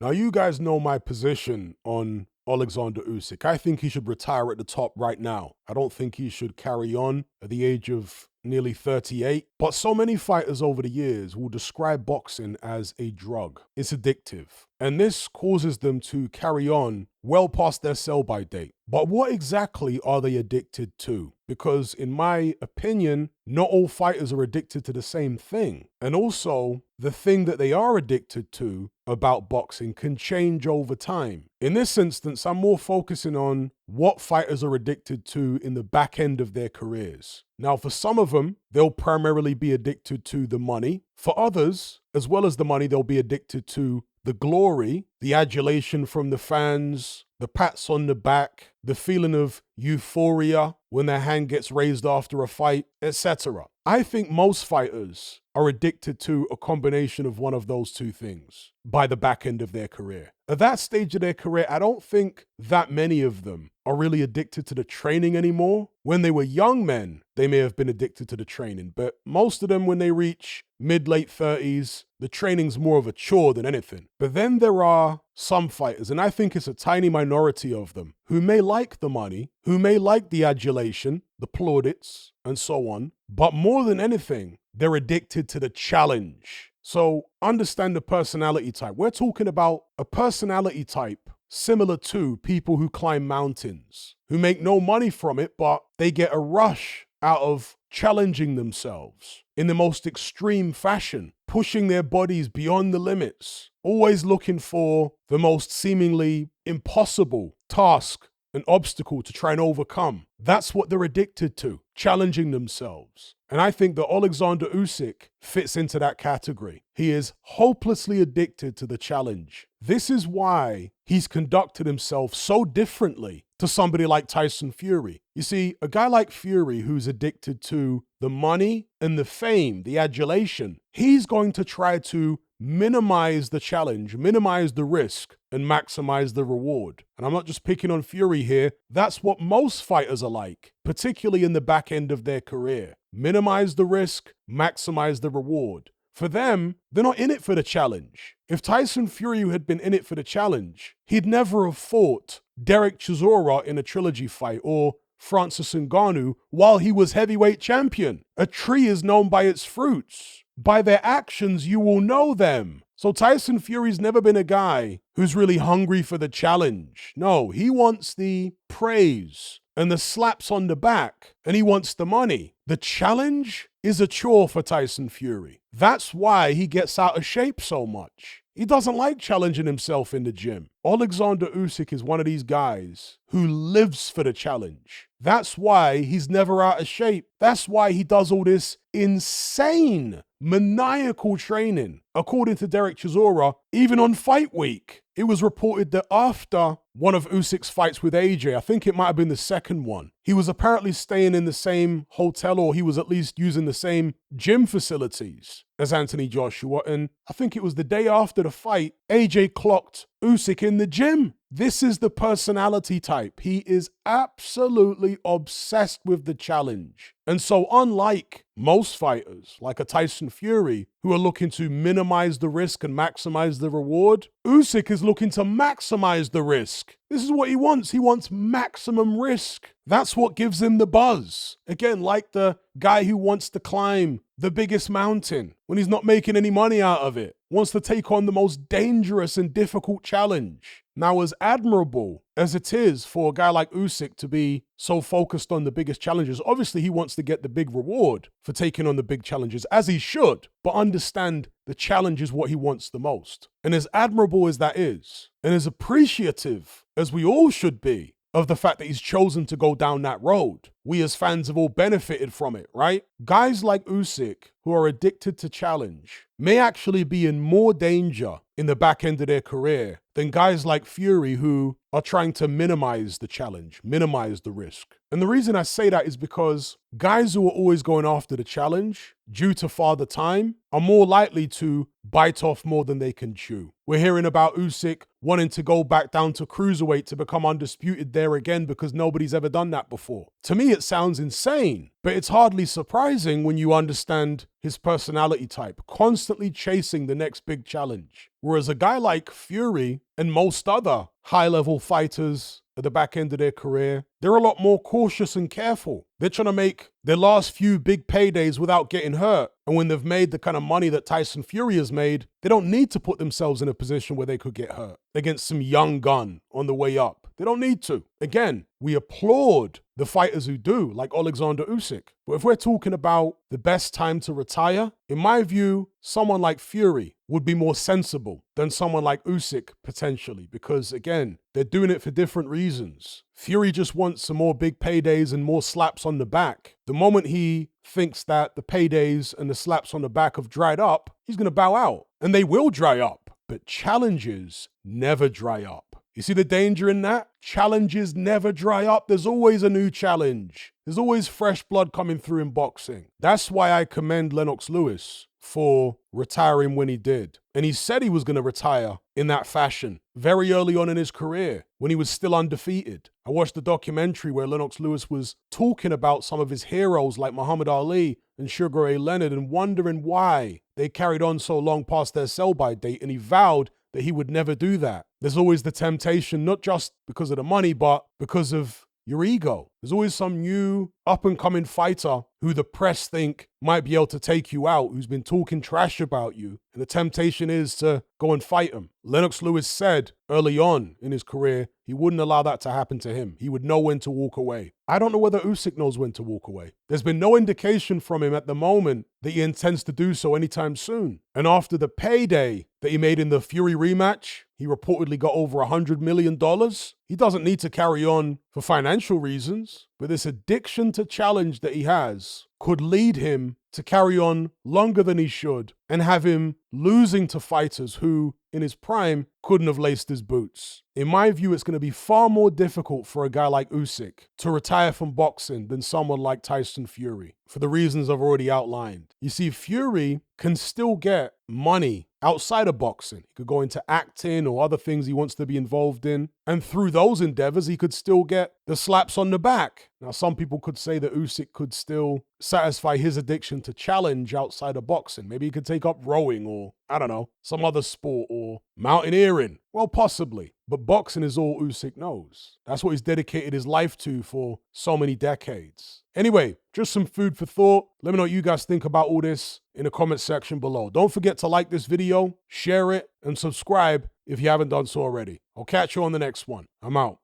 Now, you guys know my position on Oleksandr Usyk. I think he should retire at the top right now. I don't think he should carry on at the age of nearly 38. But so many fighters over the years will describe boxing as a drug. It's addictive. And this causes them to carry on well past their sell-by date. But what exactly are they addicted to? Because in my opinion, not all fighters are addicted to the same thing. And also, the thing that they are addicted to about boxing can change over time. In this instance, I'm more focusing on what fighters are addicted to in the back end of their careers. Now, for some of them, they'll primarily be addicted to the money. For others, as well as the money, they'll be addicted to the glory, the adulation from the fans, the pats on the back, the feeling of euphoria when their hand gets raised after a fight, etc. I think most fighters are addicted to a combination of one of those two things by the back end of their career. At that stage of their career, I don't think that many of them are really addicted to the training anymore. When they were young men, they may have been addicted to the training, but most of them, when they reach mid-late 30s, the training's more of a chore than anything. But then there are some fighters, and I think it's a tiny minority of them, who may like the money, who may like the adulation, the plaudits, and so on, but more than anything, they're addicted to the challenge. So understand the personality type. We're talking about a personality type similar to people who climb mountains, who make no money from it, but they get a rush out of challenging themselves in the most extreme fashion, pushing their bodies beyond the limits, always looking for the most seemingly impossible task, an obstacle to try and overcome. That's what they're addicted to, challenging themselves. And I think that Oleksandr Usyk fits into that category. He is hopelessly addicted to the challenge. This is why he's conducted himself so differently to somebody like Tyson Fury. You see, a guy like Fury who's addicted to the money and the fame, the adulation, he's going to try to minimize the challenge, minimize the risk, and maximize the reward. And I'm not just picking on Fury here. That's what most fighters are like, particularly in the back end of their career. Minimize the risk, maximize the reward. For them, they're not in it for the challenge. If Tyson Fury had been in it for the challenge, he'd never have fought Derek Chisora in a trilogy fight or Francis Ngannou while he was heavyweight champion. A tree is known by its fruits. By their actions, you will know them. So Tyson Fury's never been a guy who's really hungry for the challenge. No, he wants the praise and the slaps on the back, and he wants the money. The challenge is a chore for Tyson Fury. That's why he gets out of shape so much. He doesn't like challenging himself in the gym. Oleksandr Usyk is one of these guys who lives for the challenge. That's why he's never out of shape. That's why he does all this insane, maniacal training. According to Derek Chisora, even on fight week, it was reported that after one of Usyk's fights with AJ, I think it might have been the second one, he was apparently staying in the same hotel, or he was at least using the same gym facilities as Anthony Joshua. And I think it was the day after the fight, AJ clocked Usyk in the gym. This is the personality type. He is absolutely obsessed with the challenge. And so unlike most fighters, like a Tyson Fury, who are looking to minimize the risk and maximize the reward, Usyk is looking to maximize the risk. This is what he wants. He wants maximum risk. That's what gives him the buzz. Again, like the guy who wants to climb the biggest mountain when he's not making any money out of it, wants to take on the most dangerous and difficult challenge. Now, as admirable as it is for a guy like Usyk to be so focused on the biggest challenges, obviously he wants to get the big reward for taking on the big challenges, as he should, but understand the challenge is what he wants the most. And as admirable as that is, and as appreciative as we all should be of the fact that he's chosen to go down that road, we as fans have all benefited from it, right? Guys like Usyk, who are addicted to challenge, may actually be in more danger in the back end of their career than guys like Fury, who are trying to minimize the challenge, minimize the risk. And the reason I say that is because guys who are always going after the challenge due to Father Time, are more likely to bite off more than they can chew. We're hearing about Usyk wanting to go back down to cruiserweight to become undisputed there again because nobody's ever done that before. To me, it sounds insane, but it's hardly surprising when you understand his personality type, constantly chasing the next big challenge. Whereas a guy like Fury and most other high-level fighters at the back end of their career, they're a lot more cautious and careful. They're trying to make their last few big paydays without getting hurt. And when they've made the kind of money that Tyson Fury has made, they don't need to put themselves in a position where they could get hurt against some young gun on the way up. They don't need to. Again, we applaud the fighters who do, like Oleksandr Usyk. But if we're talking about the best time to retire, in my view, someone like Fury would be more sensible than someone like Usyk, potentially, because again, they're doing it for different reasons. Fury just wants some more big paydays and more slaps on the back. The moment he thinks that the paydays and the slaps on the back have dried up, he's going to bow out. And they will dry up. But challenges never dry up. You see the danger in that? Challenges never dry up. There's always a new challenge. There's always fresh blood coming through in boxing. That's why I commend Lennox Lewis for retiring when he did. And he said he was going to retire in that fashion very early on in his career when he was still undefeated. I watched the documentary where Lennox Lewis was talking about some of his heroes like Muhammad Ali and Sugar Ray Leonard and wondering why they carried on so long past their sell-by date, and he vowed that he would never do that. There's always the temptation, not just because of the money, but because of your ego. There's always some new up-and-coming fighter who the press think might be able to take you out, who's been talking trash about you, and the temptation is to go and fight him. Lennox Lewis said early on in his career he wouldn't allow that to happen to him. He would know when to walk away. I don't know whether Usyk knows when to walk away. There's been no indication from him at the moment that he intends to do so anytime soon. And after the payday that he made in the Fury rematch, he reportedly got over $100 million. He doesn't need to carry on for financial reasons, but this addiction to challenge that he has could lead him to carry on longer than he should and have him losing to fighters who, in his prime, couldn't have laced his boots. In my view, it's going to be far more difficult for a guy like Usyk to retire from boxing than someone like Tyson Fury, for the reasons I've already outlined. You see, Fury can still get money outside of boxing. He could go into acting or other things he wants to be involved in. And through those endeavors, he could still get the slaps on the back. Now, some people could say that Usyk could still satisfy his addiction to challenge outside of boxing. Maybe he could take up rowing or, I don't know, some other sport or mountaineering. Well, possibly. But boxing is all Usyk knows. That's what he's dedicated his life to for so many decades. Anyway, just some food for thought. Let me know what you guys think about all this in the comment section below. Don't forget to like this video, share it, and subscribe if you haven't done so already. I'll catch you on the next one. I'm out.